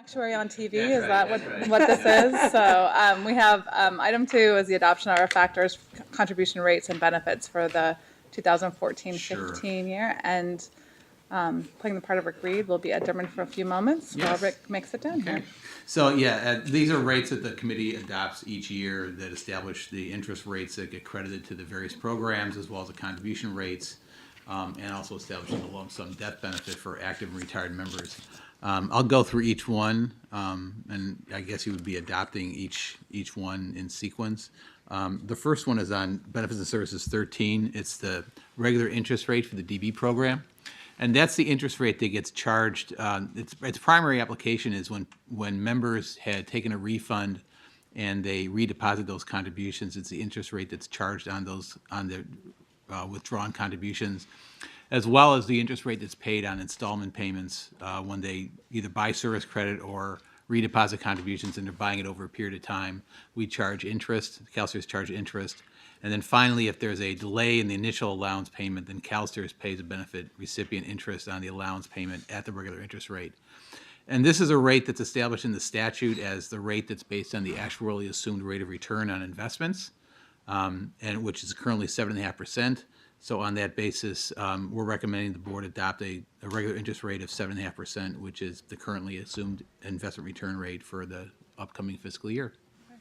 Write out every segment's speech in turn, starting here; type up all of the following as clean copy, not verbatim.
Actuary on TV, is that what this is? So we have item 2 is the adoption of our factors, contribution rates and benefits for the 2014-15 year. And playing the part of Rick Reed will be Ed Durman for a few moments while Rick makes it down here. So yeah, these are rates that the committee adopts each year that establish the interest rates that get credited to the various programs, as well as the contribution rates, and also establishing the lump sum death benefit for active and retired members. I'll go through each one, and I guess you would be adopting each one in sequence. The first one is on Benefits and Services 13. It's the regular interest rate for the DB program. And that's the interest rate that gets charged. Its primary application is when members had taken a refund and they redeposit those contributions. It's the interest rate that's charged on their withdrawn contributions, as well as the interest rate that's paid on installment payments when they either buy service credit or redeposit contributions and they're buying it over a period of time. We charge interest, CalSTRS charge interest. And then finally, if there's a delay in the initial allowance payment, then CalSTRS pays a benefit recipient interest on the allowance payment at the regular interest rate. And this is a rate that's established in the statute as the rate that's based on the actuarially assumed rate of return on investments, and which is currently 7.5%. So on that basis, we're recommending the board adopt a regular interest rate of 7.5%, which is the currently assumed investment return rate for the upcoming fiscal year.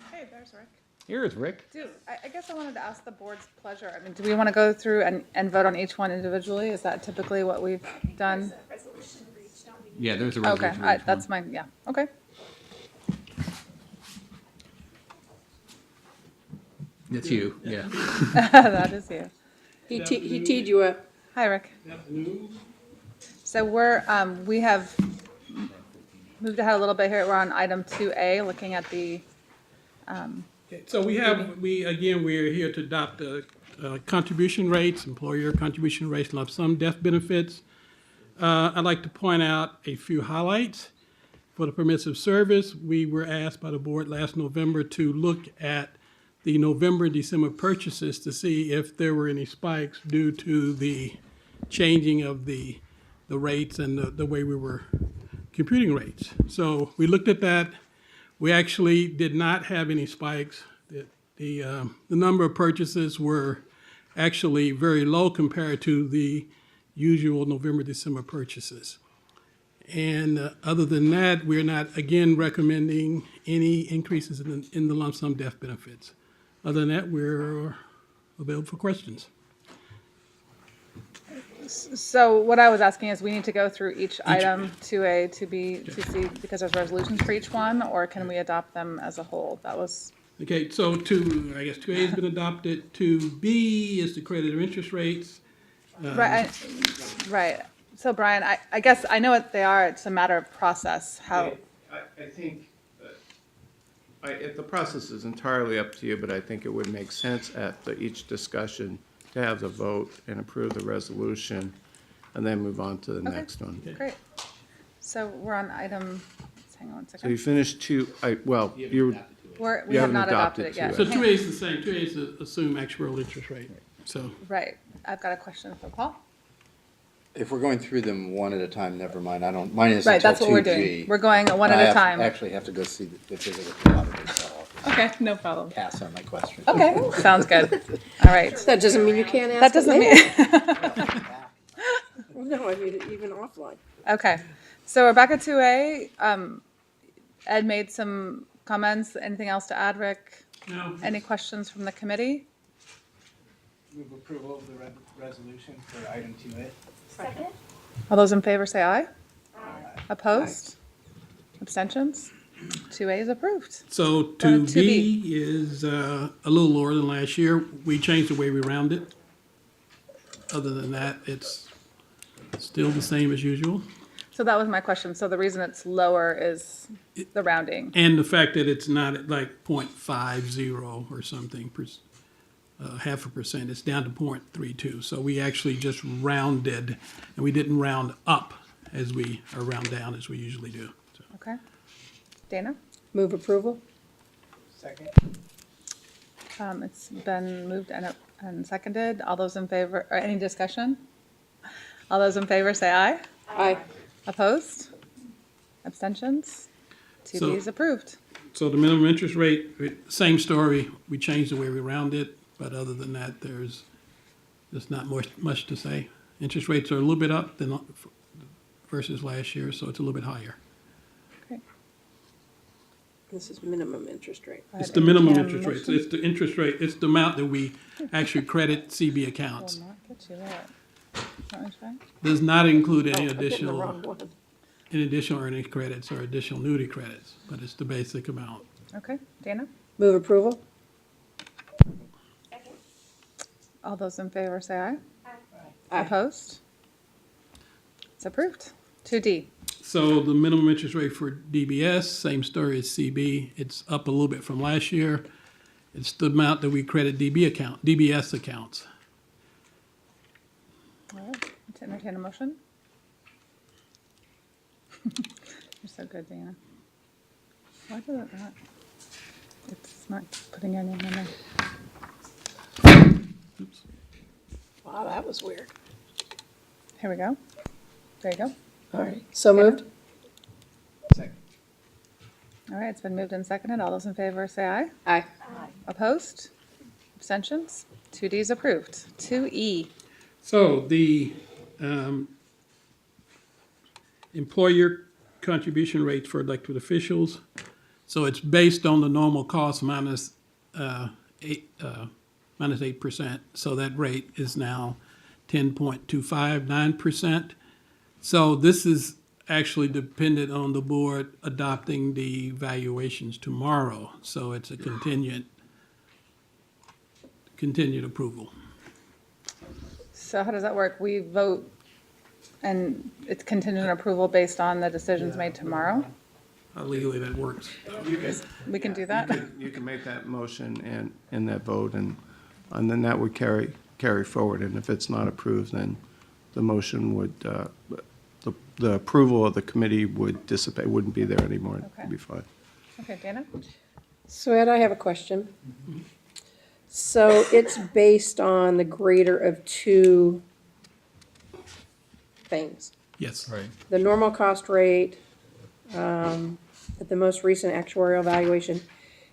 Hey, there's Rick. Here's Rick. I guess I wanted to ask the board's pleasure. I mean, do we want to go through and vote on each one individually? Is that typically what we've done? Yeah, there's a resolution. Okay, that's mine, yeah, okay. It's you, yeah. That is you. He teed you up. Hi, Rick. So we have moved ahead a little bit here. We're on item 2A, looking at the, So we're here to adopt the contribution rates, employer contribution rates, lump sum death benefits. I'd like to point out a few highlights. For the permissive service, we were asked by the board last November to look at the November and December purchases to see if there were any spikes due to the changing of the rates and the way we were computing rates. So we looked at that. We actually did not have any spikes. The number of purchases were actually very low compared to the usual November, December purchases. And other than that, we're not, again, recommending any increases in the lump sum death benefits. Other than that, we're available for questions. so what I was asking is we need to go through each item 2A, 2B, 2C, because there's resolutions for each one, or can we adopt them as a whole? That was, Okay, so I guess 2A has been adopted. 2B is the creditor interest rates. right. So Brian, I guess I know what they are. It's a matter of process, how. I think the process is entirely up to you, but I think it would make sense at each discussion to have the vote and approve the resolution and then move on to the next one. Great. So we're on item, let's hang on one So second. you finished two, We have not adopted it yet. So 2A is the same. 2A is the assumed actuarial interest rate. So Right. I've got a question for Paul. If we're going through them one at a time, never mind. Mine is Right, until that's what we're 2G. doing. We're going one at a time. I actually have to go see the visit with the auditor, so I'll Okay, no problem. pass on my question. Okay, sounds good. All right. That doesn't mean you can't ask. That doesn't it mean, later. No, I mean even offline. okay. So we're back at 2A. Ed made some comments. Anything else to add, Rick? no, Any questions from the committee? Move approval of the resolution for item 2A. Second? All those in favor say aye. Opposed? Abstentions? 2A is approved. so 2B is a little lower than last year. We changed the way we round it. Other than that, it's still the same as usual. So that was my question. So the reason it's lower is the rounding. And the fact that it's not at like 0.50 or something, 0.5%, it's down to 0.32. So we actually just rounded, and we didn't round up or round down as we usually do. So. Okay. Dana? Move approval. Second? It's been moved and seconded. All those in favor, or any discussion? All those in favor say aye. Aye. Opposed? Abstentions? So- 2D is approved. So the minimum interest rate, same story, we changed the way we round it, but other than that, there's not much to say. Interest rates are a little bit up than versus last year, so it's a little bit higher. Okay. This is minimum interest rate. It's the minimum Entertain a interest rate, so motion. it's the interest rate, it's the amount that we actually credit CB Will accounts. not get you that. Want me to try? Does not include any Oh, I did the wrong additional, one. any additional earnings credits or additional annuity credits, but it's the basic amount. Okay, Dana? Move approval? All those in favor say aye. Aye. Opposed? It's approved. 2D. So the minimum interest rate for DBS, same story as CB. It's up a little bit from last year. It's the amount that we credit DBS accounts. All right, to entertain a motion. You're so good, Dana. Why does it not? It's not putting your name in there. Oops. Wow, that was weird. Here we go. There you go. All right, so moved? Second. All right, it's been moved and seconded. All those in favor say aye. Aye. Opposed? Abstentions? 2D is approved. 2E. So the employer contribution rates for elected officials, so it's based on the normal cost minus 8%. So that rate is now 10.259%. So this is actually dependent on the board adopting the valuations tomorrow. So it's a continued approval. So how does that work? We vote and it's contingent approval based on the decisions made tomorrow? Legally, that works. We can do that? You can make that motion and that vote, and then that would carry forward. And if it's not approved, then the motion would, the approval of the committee would dissipate, wouldn't be there anymore. Okay. It'd be fine. Okay, Dana? So Ed, I have a question. So it's based on the greater of two things. Yes. Right. The normal cost rate, at the most recent actuarial valuation,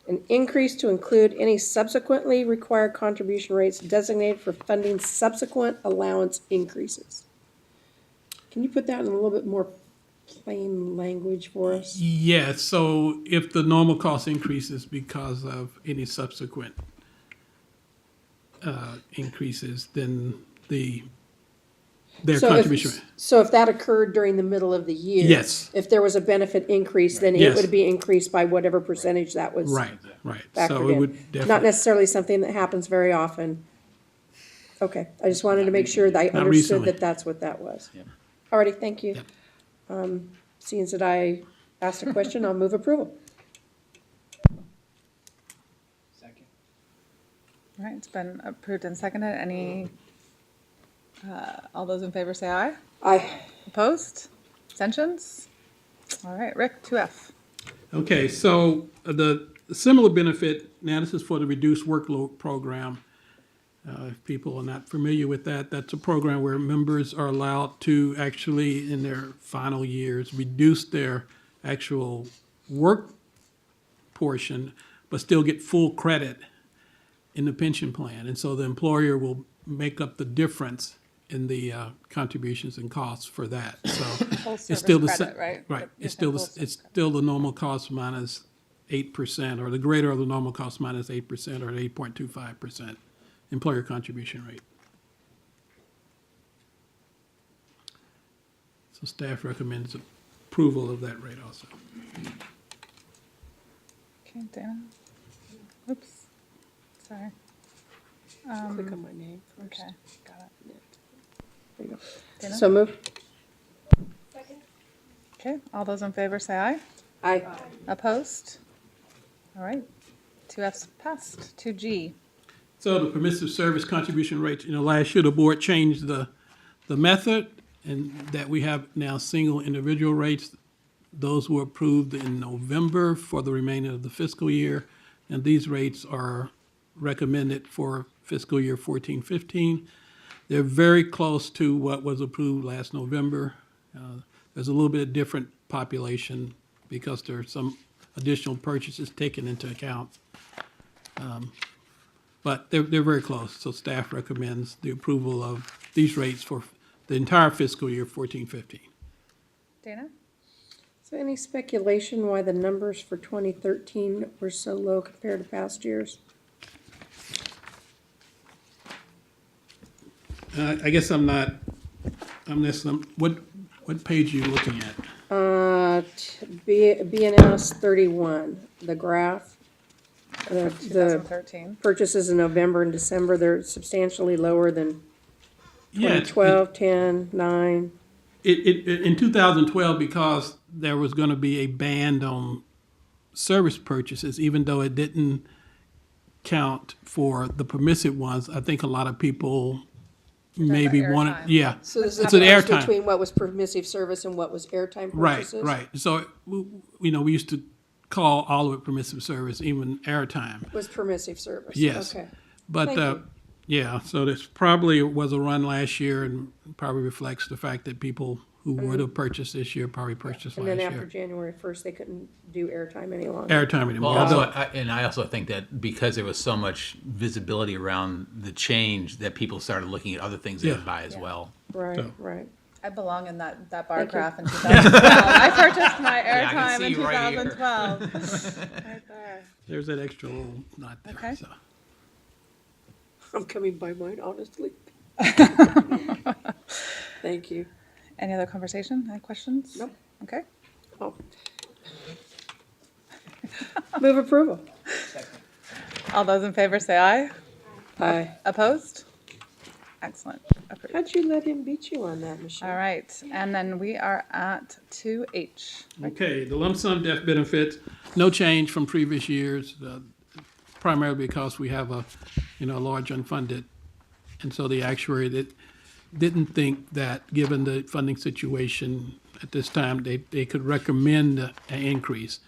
an increase to include any subsequently required contribution rates designated for funding subsequent allowance increases. Can you put that in a little bit more plain language for us? Yeah, so if the normal cost increases because of any subsequent increases, then their So contribution. So if that occurred during the middle of the year? Yes. If there was a benefit increase, then it Yes. would be increased by whatever percentage that was Right. So factored it would in? Not definitely, necessarily something that happens very often. Okay, I just wanted to make sure that I Not understood recently. that that's what that was. Alrighty, thank you. Yep. Seeing that I asked a question, I'll move approval. Second. All right, it's been approved and seconded. All those in favor say aye. Aye. Opposed? Abstentions? All right, Rick, 2F. okay, so the similar benefit, now this is for the reduced workload program. If people are not familiar with that, that's a program where members are allowed to actually, in their final years, reduce their actual work portion, but still get full credit in the pension plan. And so the employer will make up the difference in the contributions and costs for that. So Full it's service still the credit, same, right? right? You're It's still saying full it's service still the normal cost minus 8%, or the greater of the normal cost minus 8%, or 8.25% employer contribution rate. So staff recommends approval of that rate also. Okay, Dana? Oops, sorry. Click on my name first. Okay, got it. There you go. Dana? So move. Okay, all those in favor say aye. Aye. Opposed? All right, 2F's passed. 2G. So the permissive service contribution rates, last year the board changed the method, and that we have now single individual rates. Those were approved in November for the remainder of the fiscal year, and these rates are recommended for fiscal year 14-15. They're very close to what was approved last November. There's a little bit of different population because there are some additional purchases taken into account. But they're very close, so staff recommends the approval of these rates for the entire fiscal year 14-15. Dana? Is there any speculation why the numbers for 2013 were so low compared to past years? I guess I'm what page are you looking at? BNS 31, the graph. The 2013. purchases in November and December, they're substantially lower than Yeah, it's- 2012, 10, 9. in 2012, because there was going to be a ban on service purchases, even though it didn't count for the permissive ones, I think a lot of people maybe about wanted, airtime. yeah. So this is It's the an difference airtime. between what was permissive service and what was airtime Right, purchases? right. So, we used to call all of it permissive service, even airtime. Was permissive service? Yes. Okay. But, Thank you. yeah, so this probably was a run last year and probably reflects the fact that people who would have purchased this year probably purchased And last then after year. January 1st, they couldn't do airtime any longer. Airtime Well, anymore. also, Although- I also think that because there was so much visibility around the change, that people started looking at other things they Yeah. would buy as well. Right, So- right. I belong in that bar Thank you. graph in 2012. I purchased my I can airtime in see right here. 2012. Right there. There's that extra little knot there, Okay. so. I'm coming by mine, honestly. Thank you. Any other conversation? Any questions? Nope. Okay. Oh. Move approval. All those in favor say aye. Aye. Opposed? Excellent. Approved. How'd you let him beat you on that, Michelle? All right, and then we are at 2H. Okay, the lump sum death benefits, no change from previous years, primarily because we have a large unfunded. And so the actuary that didn't think that, given the funding situation at this time, they could recommend an increase.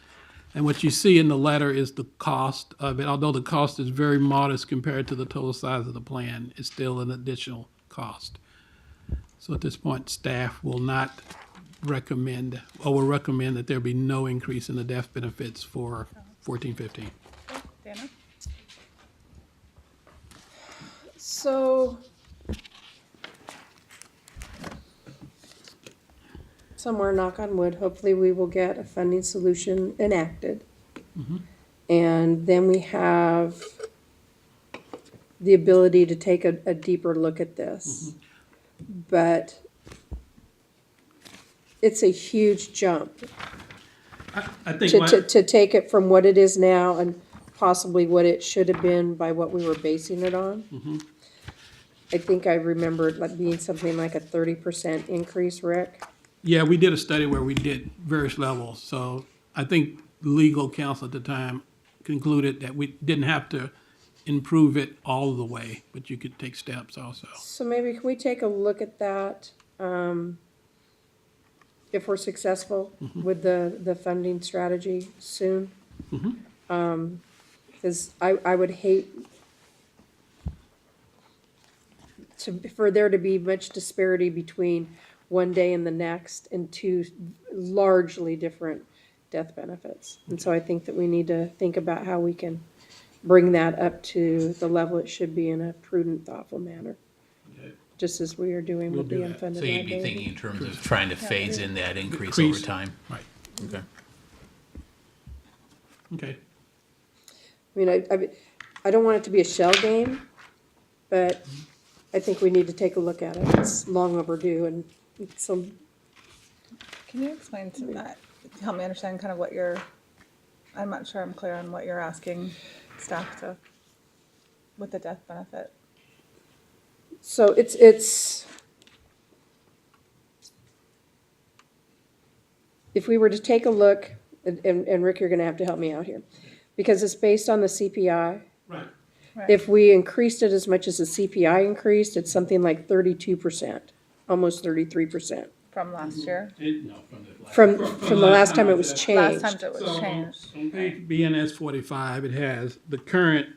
And what you see in the letter is the cost of it. Although the cost is very modest compared to the total size of the plan, it's still an additional cost. So at this point, staff will not recommend, or will recommend that there be no increase in the death benefits for 14-15. Dana? So, somewhere, knock on wood, hopefully we will get a funding solution enacted. And then we have the ability to take a deeper look at this. But it's a huge jump I think to take it from what it is now and possibly what it should have been by what we were basing it on. I think I remember it like being something like a 30% increase, Rick. yeah, we did a study where we did various levels. So I think legal counsel at the time concluded that we didn't have to improve it all the way, but you could take steps also. So maybe can we take a look at that, if we're successful with the funding strategy soon? Because I would hate for there to be much disparity between one day and the next and two largely different death benefits. And so I think that we need to think about how we can bring that up to the level it should be in a prudent, thoughtful manner, just as we are doing We'll with the do that. unfunded So you'd be liability. thinking in terms of trying to phase in that increase over Increase. time? Right, Okay. okay. I mean, I don't want it to be a shell game, but I think we need to take a look at it. It's long overdue and some, Can you explain to that, help me understand kind of what you're, I'm not sure I'm clear on what you're asking staff to, with the death benefit. so it's, if we were to take a look, and Rick, you're gonna have to help me out here, because it's based on the CPI. Right. If we increased it as much as the CPI increased, it's something like 32%, almost 33%, From last year, No, from the last. from the last time it was last changed. time it was So changed. on page BNS 45, it has the current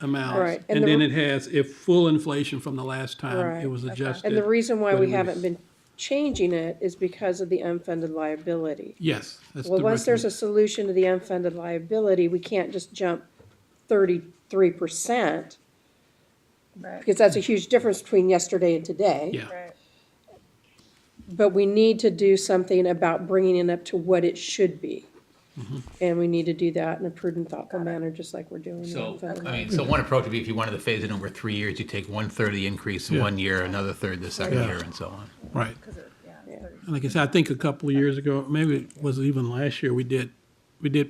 amounts. Right, and And the- then it has if full inflation from the last time Right, it was okay. adjusted. And the reason why but we it was- haven't been changing it is because of the unfunded liability. Yes. That's Well, the once there's a recommend- solution to the unfunded liability, we can't just jump 33%, Right, because that's a huge difference between yesterday and today. Yeah, right. But we need to do something about bringing it up to what it should be. And we need to do that in a prudent, thoughtful manner, just like we're doing. the So, unfunded I mean, so one approach would be if you wanted to phase it over 3 years, you take 1/3 of the increase in Yeah. 1 year, another third the second Yeah. year, and so on. right. 'Cause it- yeah, it's 30. And like I said, I think a couple of years ago, maybe it was even last year, we did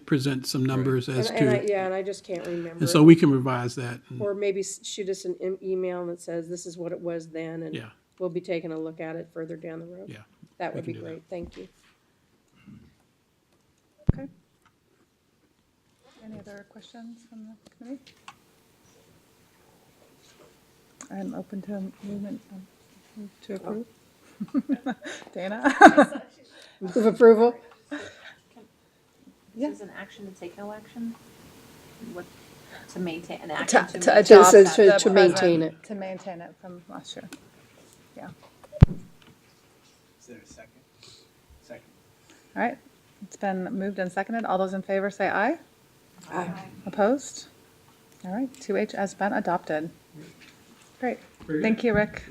present some numbers as And I, to, yeah, and I just can't remember. and so we can revise that. and- Or maybe shoot us an email that says, this is what it was then, and Yeah. we'll be taking a look at it further down the road. Yeah, That we would be can do that. great, thank you. Okay. Any other questions from the committee? I'm open to movement to approve. Dana? Move approval? Yeah. This is an action to take no action? What, to maintain, an To action to to maintain? adopt to the maintain present- it. To maintain it from last year. Yeah. Is there a second? Second. All right. It's been moved and seconded. All those in favor say aye. Aye. Opposed? All right, 2H has been adopted. Great. Thank you, Rick.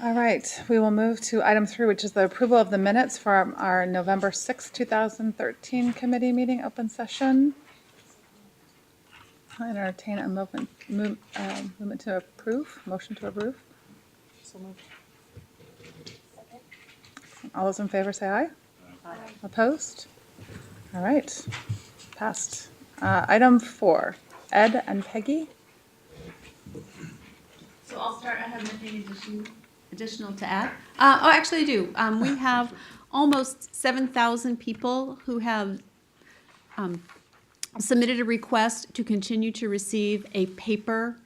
All right, we will move to item 3, which is the approval of the minutes for our November 6, 2013 committee meeting open session. I'll entertain a movement to approve, motion to approve. All those in favor say aye. Opposed? All right, passed. Item 4, Ed and Peggy. So I'll start, I have nothing additional to add. Actually I do. We have almost 7,000 people who have submitted a request to continue to receive a paper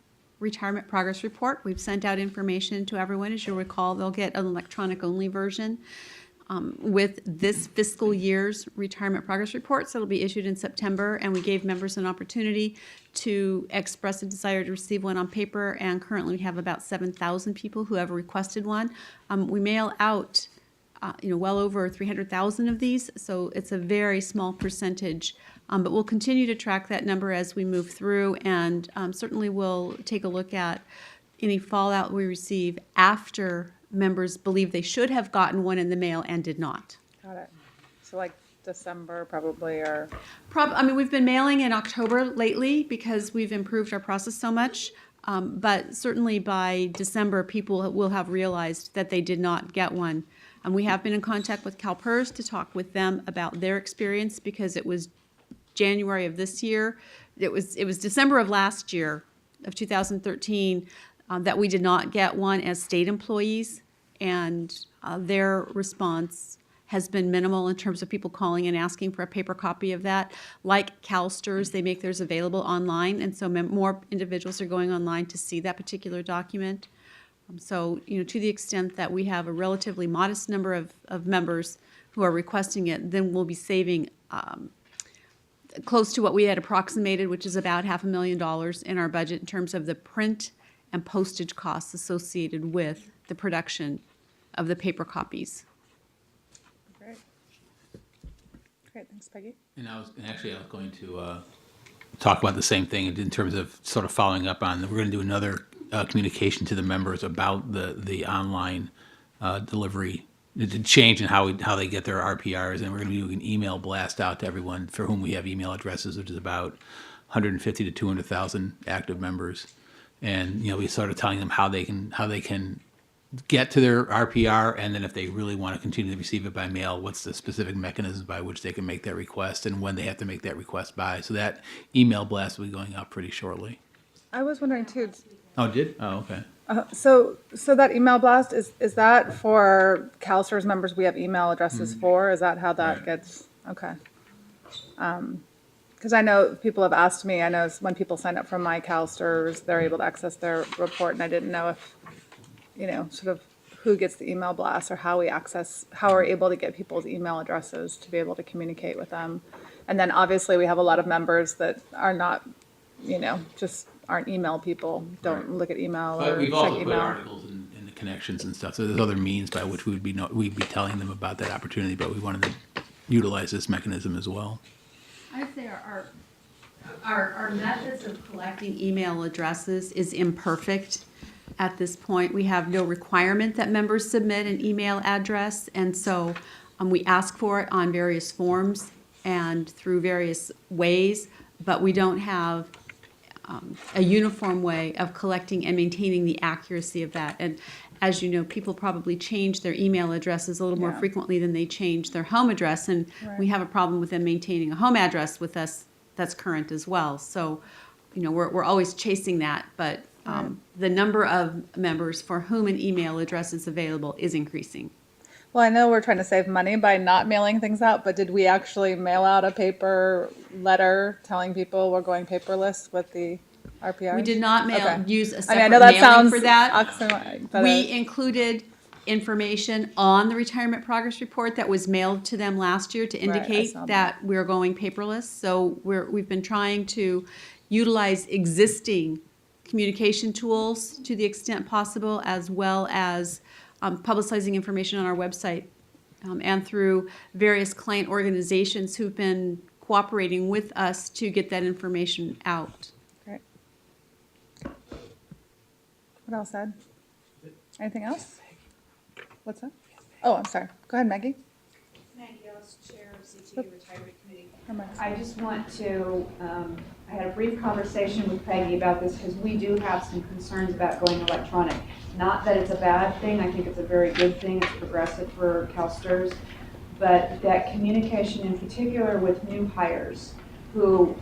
retirement progress report. We've sent out information to everyone. As you'll recall, they'll get an electronic only version with this fiscal year's retirement progress report. So it'll be issued in September, and we gave members an opportunity to express a desire to receive one on paper, and currently we have about 7,000 people who have requested one. We mail out well over 300,000 of these, so it's a very small percentage. But we'll continue to track that number as we move through, and certainly we'll take a look at any fallout we receive after members believe they should have gotten one in the mail and did not. Got it. So like December probably, or, We've been mailing in October lately because we've improved our process so much. But certainly by December, people will have realized that they did not get one. And we have been in contact with CalSTRS to talk with them about their experience, because it was January of this year. It was December of last year, of 2013, that we did not get one as state employees. And their response has been minimal in terms of people calling and asking for a paper copy of that. Like CalSTRS, they make theirs available online, and so more individuals are going online to see that particular document. So, to the extent that we have a relatively modest number of members who are requesting it, then we'll be saving close to what we had approximated, which is about $500,000 in our budget in terms of the print and postage costs associated with the production of the paper copies. great. Great, thanks, Peggy. And I was going to talk about the same thing in terms of sort of following up on, we're going to do another communication to the members about the online delivery, the change in how they get their RPRs, and we're going to be doing an email blast out to everyone for whom we have email addresses, which is about 150 to 200,000 active members. And we started telling them how they can get to their RPR, and then if they really want to continue to receive it by mail, what's the specific mechanisms by which they can make that request and when they have to make that request by. So that email blast will be going out pretty shortly. I was wondering too, Oh, it did? Oh, okay. so that email blast, is that for CalSTRS members we have email addresses for? Is that how that gets, okay. Because I know people have asked me, I know when people sign up for my CalSTRS, they're able to access their report, and I didn't know if, sort of who gets the email blast, or how we're able to get people's email addresses to be able to communicate with them. And then obviously we have a lot of members that are not, just aren't email people, don't look at email or But we've check also put email. articles in the connections and stuff. So there's other means by which we'd be telling them about that opportunity, but we wanted to utilize this mechanism as well. I would say our methods of collecting email addresses is imperfect at this point. We have no requirement that members submit an email address, and so we ask for it on various forms and through various ways, but we don't have a uniform way of collecting and maintaining the accuracy of that. And as you know, people probably change their email addresses a little more Yeah. frequently than they change their home address, and we have a problem with them maintaining a home address with us that's current as well. So, we're always chasing that, but the number of members for whom an email address is available is increasing. Well, I know we're trying to save money by not mailing things out, but did we actually mail out a paper letter telling people we're going paperless with the RPR? We did not use a I separate mean, I know that mailing sounds for that. oxymoron, but We included information on the retirement progress report that was mailed to them last year to indicate saw that we're going paperless. So we've been trying to utilize existing communication tools to the extent possible, as well as publicizing information on our website and through various client organizations who've been cooperating with us to get that information out. Great. What else, Ed? Anything else? What's that? Oh, I'm sorry. Go ahead, Maggie. Maggie Ellis, Chair of CTU Retirement Committee. Or Mike. I just want to, I had a brief conversation with Peggy about this because we do have some concerns about going electronic. Not that it's a bad thing, I think it's a very good thing, it's progressive for CalSTRS, but that communication in particular with new hires who,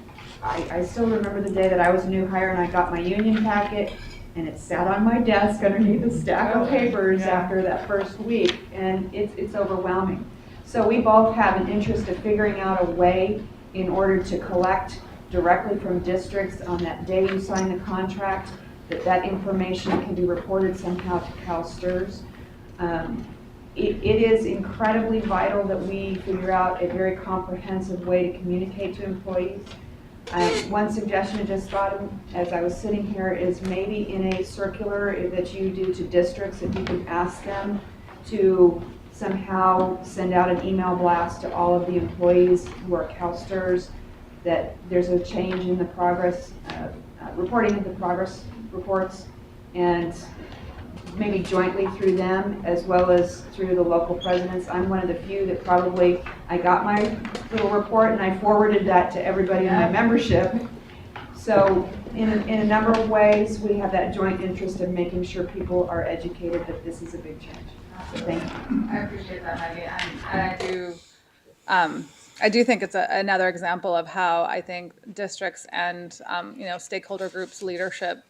I still remember the day that I was a new hire and I got my union packet and it sat on my desk underneath a stack of papers after that first week, and it's overwhelming. So we both have an interest of figuring out a way in order to collect directly from districts on that day you sign the contract, that information can be reported somehow to CalSTRS. It is incredibly vital that we figure out a very comprehensive way to communicate to employees. One suggestion I just thought of as I was sitting here is maybe in a circular that you do to districts, if you can ask them to somehow send out an email blast to all of the employees who are CalSTRS that there's a change in the progress, reporting of the progress reports, and maybe jointly through them as well as through the local presidents. I'm one of the few that probably, I got my little report and I forwarded that to everybody in my membership. So in a number of ways, we have that joint interest of making sure people are educated that this is a big change. So thank you. I appreciate that, Maggie, and I do think it's another example of how I think districts and stakeholder groups leadership.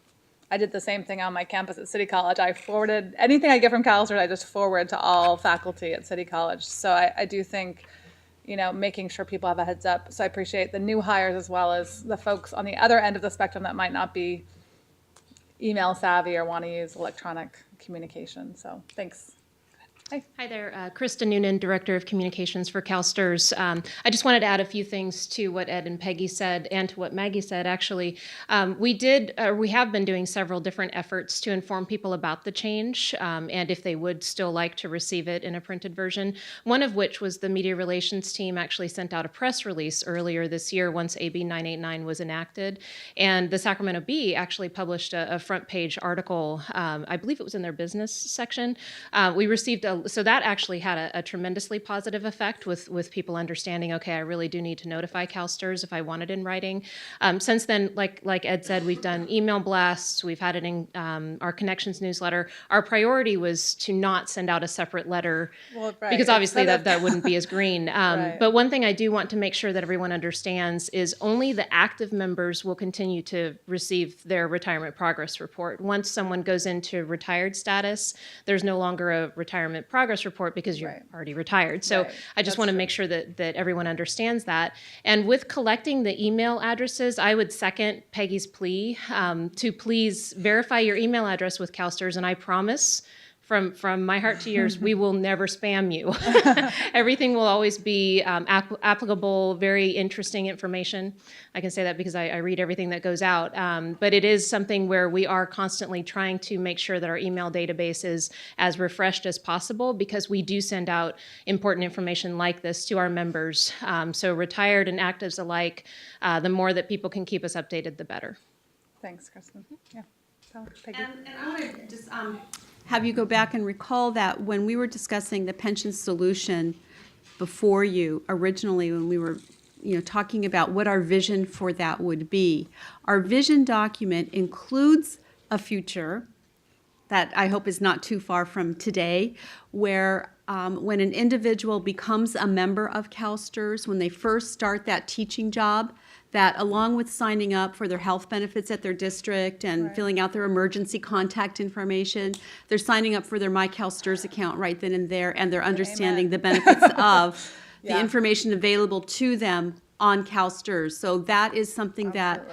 I did the same thing on my campus at City College. I forwarded anything I get from CalSTRS, I just forward to all faculty at City College. So I do think, making sure people have a heads up. So I appreciate the new hires as well as the folks on the other end of the spectrum that might not be email savvy or want to use electronic communication. So thanks. Hi there, Krista Noonan, Director of Communications for CalSTRS. I just wanted to add a few things to what Ed and Peggy said and to what Maggie said, actually. We have been doing several different efforts to inform people about the change and if they would still like to receive it in a printed version. One of which was the Media Relations team actually sent out a press release earlier this year once AB 989 was enacted. And the Sacramento Bee actually published a front page article, I believe it was in their business section. We received so that actually had a tremendously positive effect with people understanding, okay, I really do need to notify CalSTRS if I want it in writing. Since then, like Ed said, we've done email blasts, we've had it in our Connections newsletter. Our priority was to not send out a separate letter because obviously that wouldn't be as green. Right. But one thing I do want to make sure that everyone understands is only the active members will continue to receive their retirement progress report. Once someone goes into retired status, there's no longer a retirement progress report because you're already retired. So I just want to make sure that everyone understands that. And with collecting the email addresses, I would second Peggy's plea to please verify your email address with CalSTRS, and I promise from my heart to yours, we will never spam you. Everything will always be applicable, very interesting information. I can say that because I read everything that goes out. But it is something where we are constantly trying to make sure that our email database is as refreshed as possible, because we do send out important information like this to our members. So retired and actives alike, the more that people can keep us updated, the better. Thanks, Kristen. Yeah. So, Peggy. And I want to just have you go back and recall that when we were discussing the pension solution before you originally, when we were talking about what our vision for that would be, our vision document includes a future that I hope is not too far from today, where when an individual becomes a member of CalSTRS, when they first start that teaching job, that along with signing up for their health benefits at their district and filling out their emergency contact information, they're signing up for their My CalSTRS account right then and there, and they're understanding the benefits of the information available to them on CalSTRS. So that is something that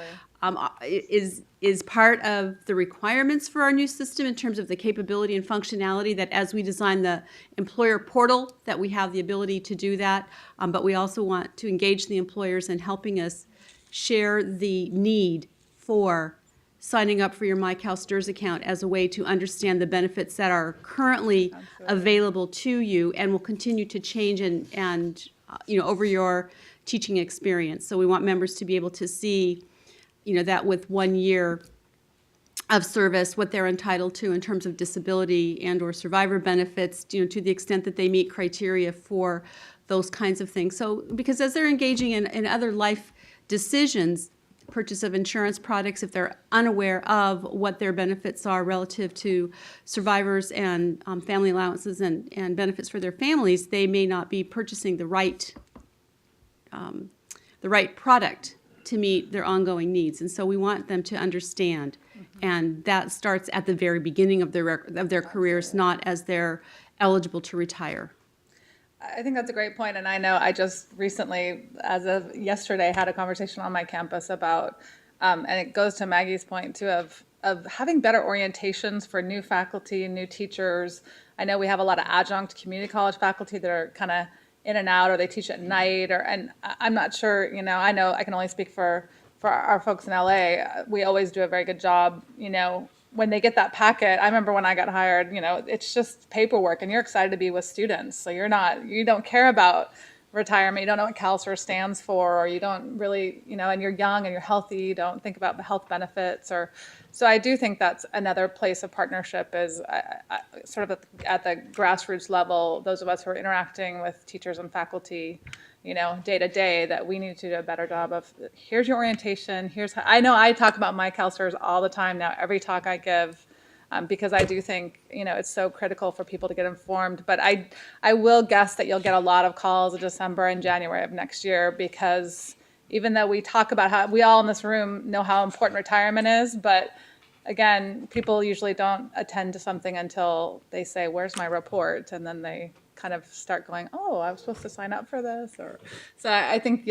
is part of the requirements for our new system in terms of the capability and functionality, that as we design the employer portal, that we have the ability to do that. But we also want to engage the employers in helping us share the need for signing up for your My CalSTRS account as a way to understand the benefits that are currently available to you and will continue to change and over your teaching experience. So we want members to be able to see that with 1 year of service, what they're entitled to in terms of disability and or survivor benefits, to the extent that they meet criteria for those kinds of things. So, because as they're engaging in other life decisions, purchase of insurance products, if they're unaware of what their benefits are relative to survivors and family allowances and benefits for their families, they may not be purchasing the right product to meet their ongoing needs. And so we want them to understand. And that starts at the very beginning of their careers, not as they're eligible to retire. I think that's a great point, and I know I just recently, as of yesterday, had a conversation on my campus about, and it goes to Maggie's point too, of having better orientations for new faculty, new teachers. I know we have a lot of adjunct community college faculty that are kind of in and out, or they teach at night, and I'm not sure, I know I can only speak for our folks in LA. We always do a very good job, when they get that packet. I remember when I got hired, it's just paperwork, and you're excited to be with students. So you don't care about retirement. You don't know what CalSTRS stands for, or you don't really, and you're young and you're healthy. You don't think about the health benefits, so I do think that's another place of partnership is sort of at the grassroots level, those of us who are interacting with teachers and faculty, day to day, that we need to do a better job of, here's your orientation, here's how, I know I talk about My CalSTRS all the time now, every talk I give, because I do think, it's so critical for people to get informed. But I will guess that you'll get a lot of calls in December and January of next year, because even though we talk about how, we all in this room know how important retirement is, but again, people usually don't attend to something until they say, where's my report? And then they kind of start going, oh, I was supposed to sign up for this. So I think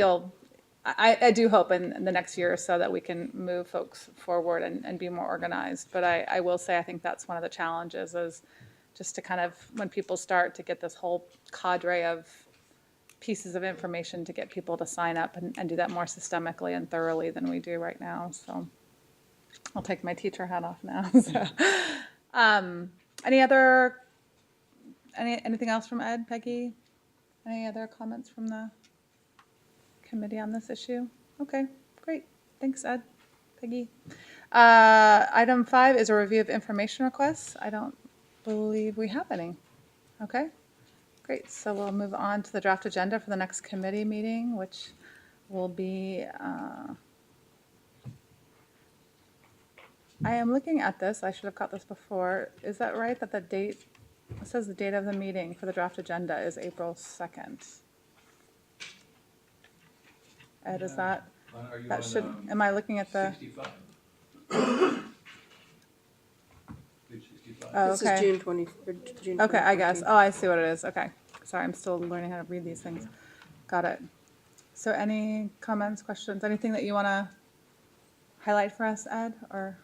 I do hope in the next year or so that we can move folks forward and be more organized. But I will say, I think that's one of the challenges, is just to kind of, when people start to get this whole cadre of pieces of information, to get people to sign up and do that more systemically and thoroughly than we do right now. So I'll take my teacher hat off now. So, anything else from Ed, Peggy? Any other comments from the committee on this issue? Okay, great. Thanks, Ed, Peggy. Item 5 is a review of information requests. I don't believe we have any. Okay, great. So we'll move on to the draft agenda for the next committee meeting, which will be, I am looking at this. I should have got this before. Is that right, that the date, it says the date of the meeting for the draft agenda is April 2nd? Ed, is that should, am I looking at the? 65. Page 65. Oh, This okay. is June 20, or June Okay, I guess. 2014. Oh, I see what it is. Okay. Sorry, I'm still learning how to read these things. Got it. So any comments, questions, anything that you want to highlight for us, Ed? Or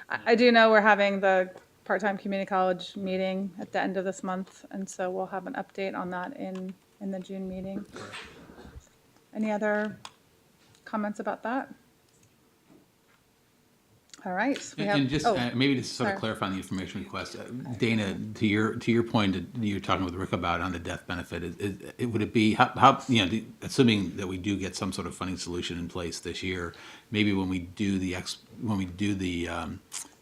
I do know we're having the part-time community college meeting at the end of this month, and so we'll have an update on that in the June meeting. Any other comments about that? All right. We have, And just maybe to sort of sorry. clarify on the information request, Dana, to your point that you were talking with Rick about on the death benefit, would it be how assuming that we do get some sort of funding solution in place this year, maybe when we do the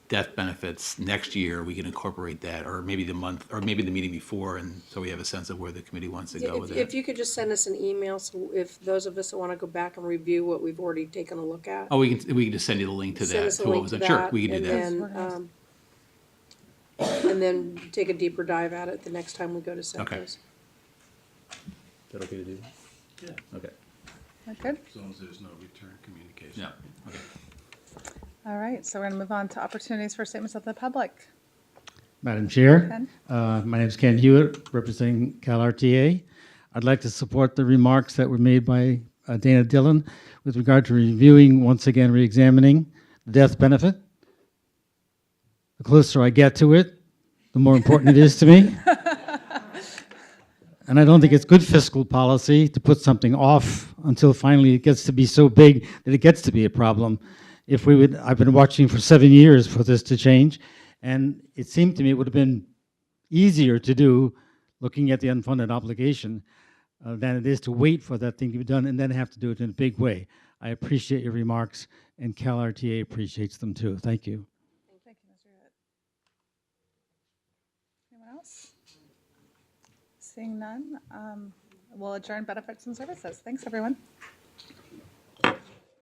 death benefits next year, we can incorporate that, or maybe the meeting before, and so we have a sense of where the committee wants to go with it. If you could just send us an email, so if those of us that want to go back and review what we've already taken a look at. Oh, we can just send you the link to Send that. us a To what link was to it? Sure, that, we can do that. and then take a deeper dive at it the next time we go to set Okay. those. Is that okay to do? Yeah, Okay. Good. as long as there's no return communication. Yeah. Okay. All right. So we're going to move on to opportunities for statements of the public. Madam Chair, Ken? my name is Ken Hewitt, representing CalRTA. I'd like to support the remarks that were made by Dana Dillon with regard to reviewing, once again, re-examining the death benefit. The closer I get to it, the more important it is to me. And I don't think it's good fiscal policy to put something off until finally it gets to be so big that it gets to be a problem. I've been watching for 7 years for this to change, and it seemed to me it would have been easier to do, looking at the unfunded obligation, than it is to wait for that thing to be done and then have to do it in a big way. I appreciate your remarks, and CalRTA appreciates them too. Thank you. Thank you, Mr. Hewitt. Anyone else? Seeing none, we'll adjourn benefits and services. Thanks, everyone.